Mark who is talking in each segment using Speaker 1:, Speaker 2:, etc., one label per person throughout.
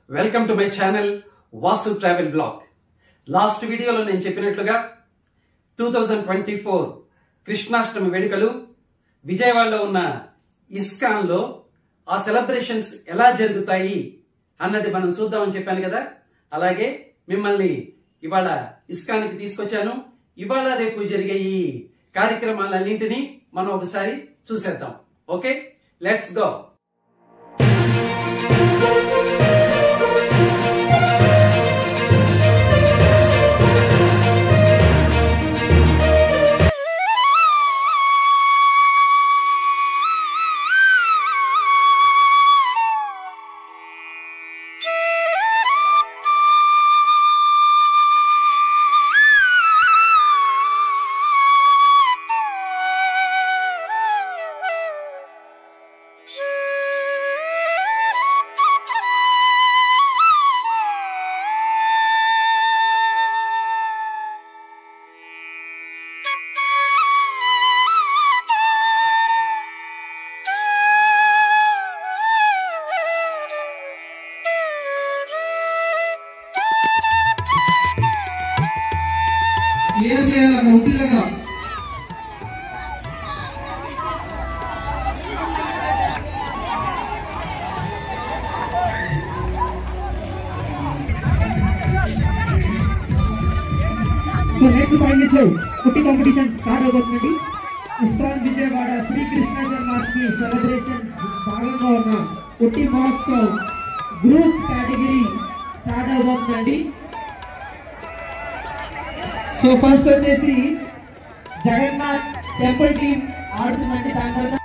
Speaker 1: Welcome to my channel Vasu travel blog. Last వీడియోలో నేను చెప్పినట్లుగా 2024 కృష్ణాష్టమి వేడుకలు విజయవాడలో ఉన్న ఇస్కాన్ లో ఆ సెలబ్రేషన్స్ ఎలా జరుగుతాయి అన్నది మనం చూద్దామని చెప్పాను కదా. అలాగే మిమ్మల్ని ఇవాళ ఇస్కాన్ కి తీసుకొచ్చాను. ఇవాళ రేపు జరిగే ఈ కార్యక్రమాలన్నింటినీ మనం ఒకసారి చూసేద్దాం. Okay, let's go.
Speaker 2: క్లియర్ చేయాలన్న ఉంటి దగ్గర
Speaker 3: నెక్స్ట్ 5 minutes లో కుట్టి కాంపిటీషన్ స్టార్ట్ అవుతుందండి. ఇస్కాన్ విజయవాడ శ్రీకృష్ణ జన్మాష్టమి సెలబ్రేషన్ భాగంగా ఉన్న కుట్టి మహోత్సవ్ గ్రూప్ కేటగిరీ స్టార్ట్ అవుతుందండి. సో ఫస్ట్ వచ్చేసి జగన్నాథ్ టెంపుల్ టీమ్ ఆడుతుందండి. దాని తర్వాత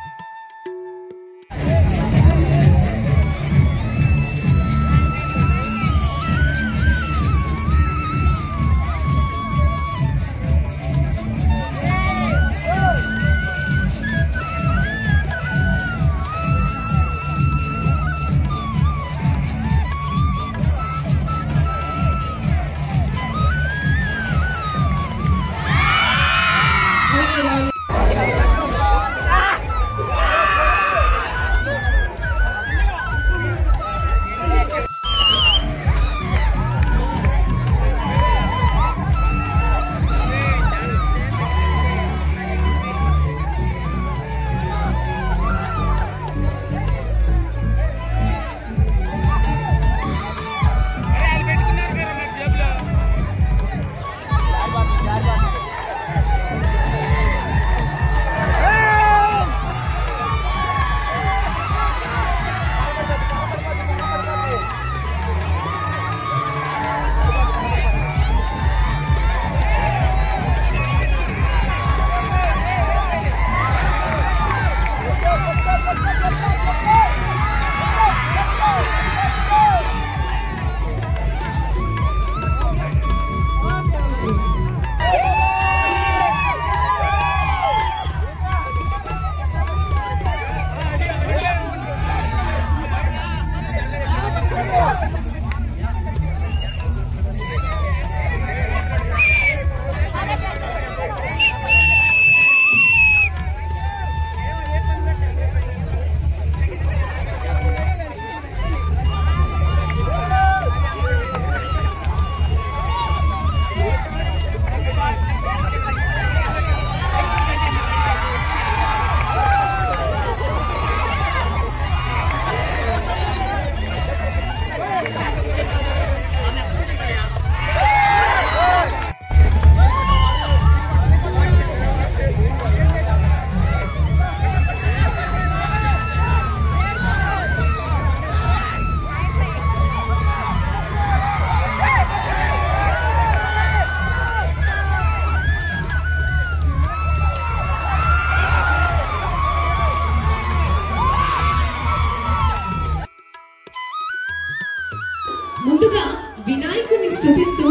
Speaker 4: ముందుగా వినాయకుడిని స్తుతిస్తూ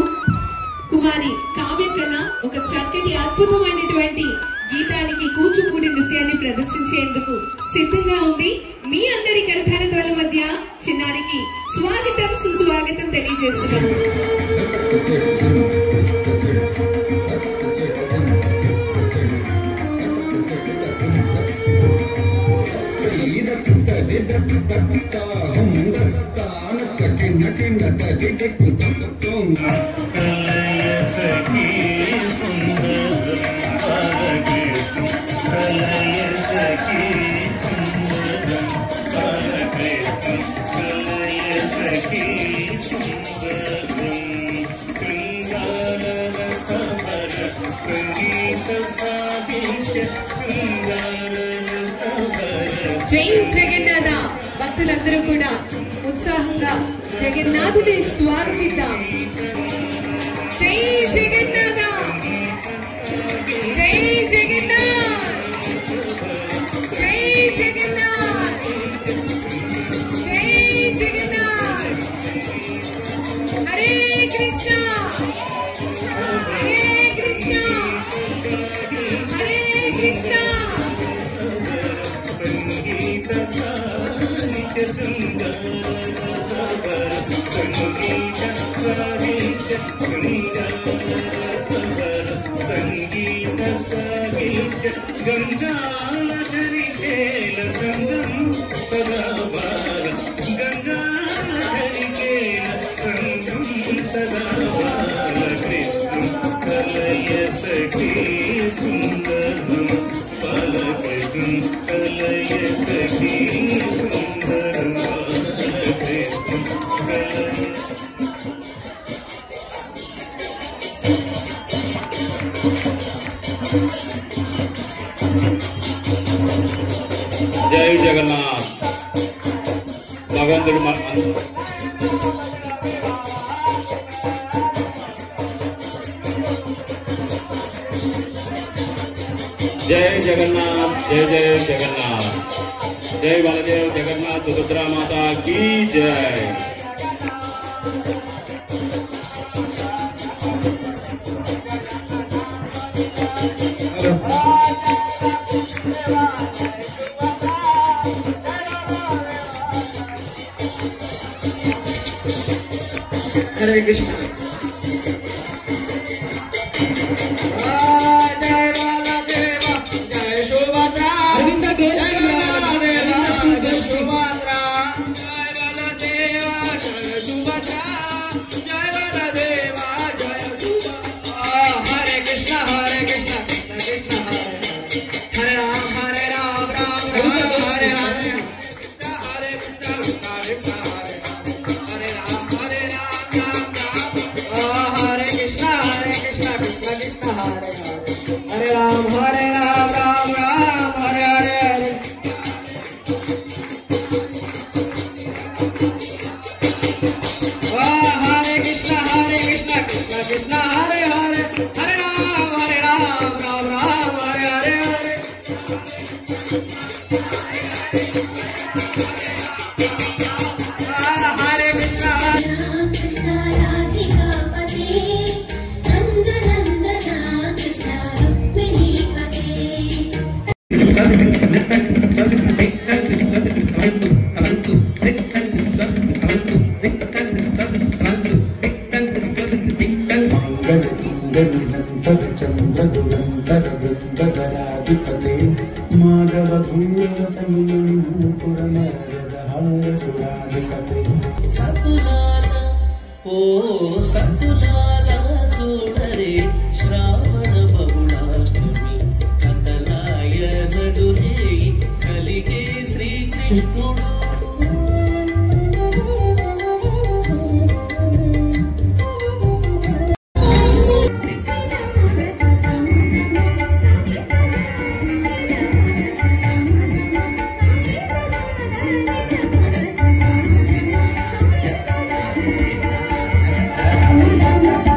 Speaker 4: కుమారి కావ్యకళ ఒక చక్కటి అద్భుతమైనటువంటి గీతానికి కూచిపూడి నృత్యాన్ని ప్రదర్శించేందుకు సిద్ధంగా ఉంది. మీ అందరి కరతాళ ధ్వనుల మధ్య చిన్నారికి స్వాగతం సుస్వాగతం తెలియజేస్తున్నాను.
Speaker 5: Kita
Speaker 4: జై జగన్నాథ. భక్తులందరూ కూడా ఉత్సాహంగా జగన్నాథుని స్వాగతిద్దాం. జై జగన్నాథ, జై జగన్నాథ్, జై జగన్నాథ్, జై జగన్నాథ్. హరే కృష్ణ, హరే కృష్ణ, హరే కృష్ణ.
Speaker 5: గంగాధరి కేల సంగం సదాబాల, గంగాధరి కేల సంగం సదాబాల. కృష్ణం కలయ సఖీ సుందరం బాలకృష్ణం, కలయ సఖీ సుందరం బాలకృష్ణం కలయ.
Speaker 6: జై జగన్నాథ్. భగవంతుడు జై జగన్నాథ్, జై జై జగన్నాథ్. జై బలదేవ్ జగన్నాథ్ సుభద్రా మాతా కీ జై.
Speaker 3: హరే కృష్ణ.
Speaker 2: చంద్రదురంతరవృందధరాధిపతే మాధవ భూయవ సంగణిపురమరదహారసురాధిపతే.
Speaker 7: సతులాల ఓ సతులాల చూడరే శ్రావణ బహుళాష్టమి కథలాయ నడురే కలిగే శ్రీకృష్ణుడు.
Speaker 8: Thank you.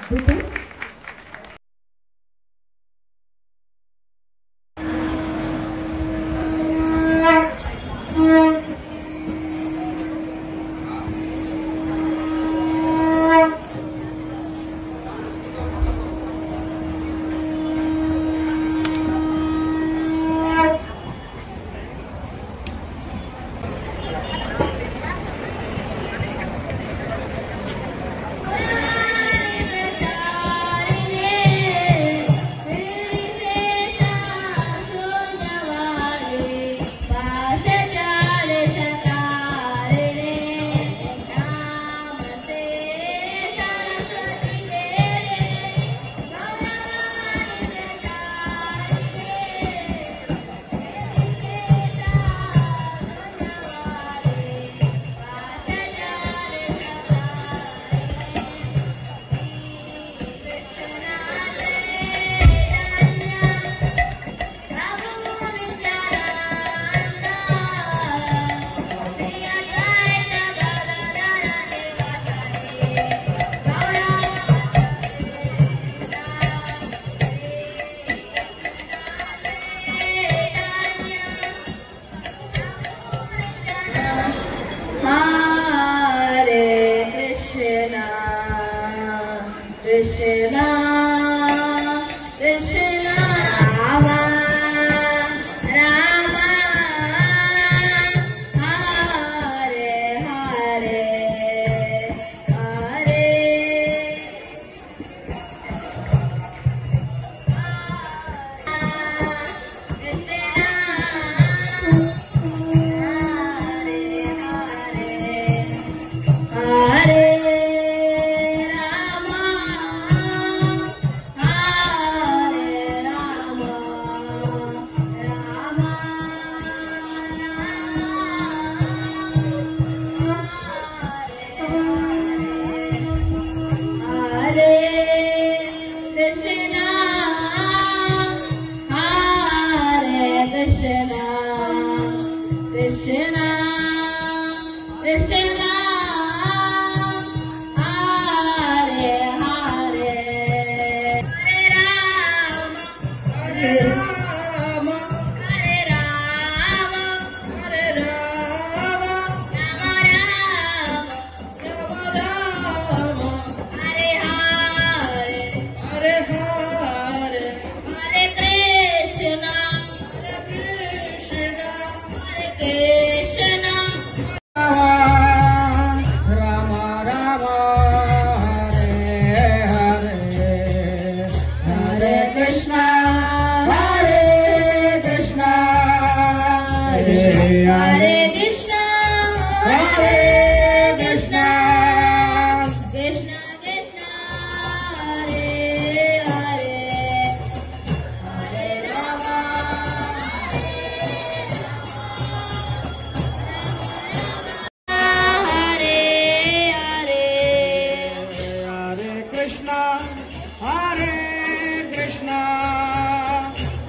Speaker 3: Super.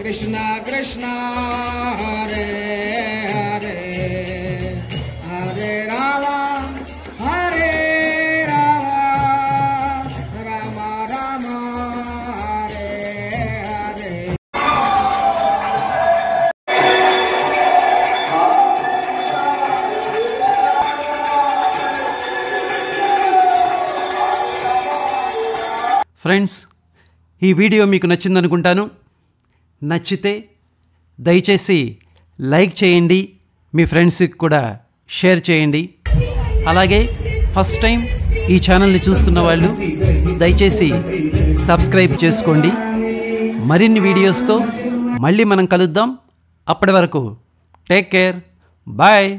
Speaker 2: Krishna Krishna Hare Hare Hare Rama Hare Rama Rama Rama Hare Hare
Speaker 1: friends, ఈ వీడియో మీకు నచ్చిందనుకుంటాను. నచ్చితే దయచేసి లైక్ చేయండి, మీ ఫ్రెండ్స్కి కూడా షేర్ చేయండి. అలాగే ఫస్ట్ టైం ఈ ఛానల్ని చూస్తున్న వాళ్ళు దయచేసి సబ్స్క్రైబ్ చేసుకోండి. మరిన్ని వీడియోస్తో మళ్ళీ మనం కలుద్దాం. అప్పటి వరకు టేక్ కేర్, బాయ్.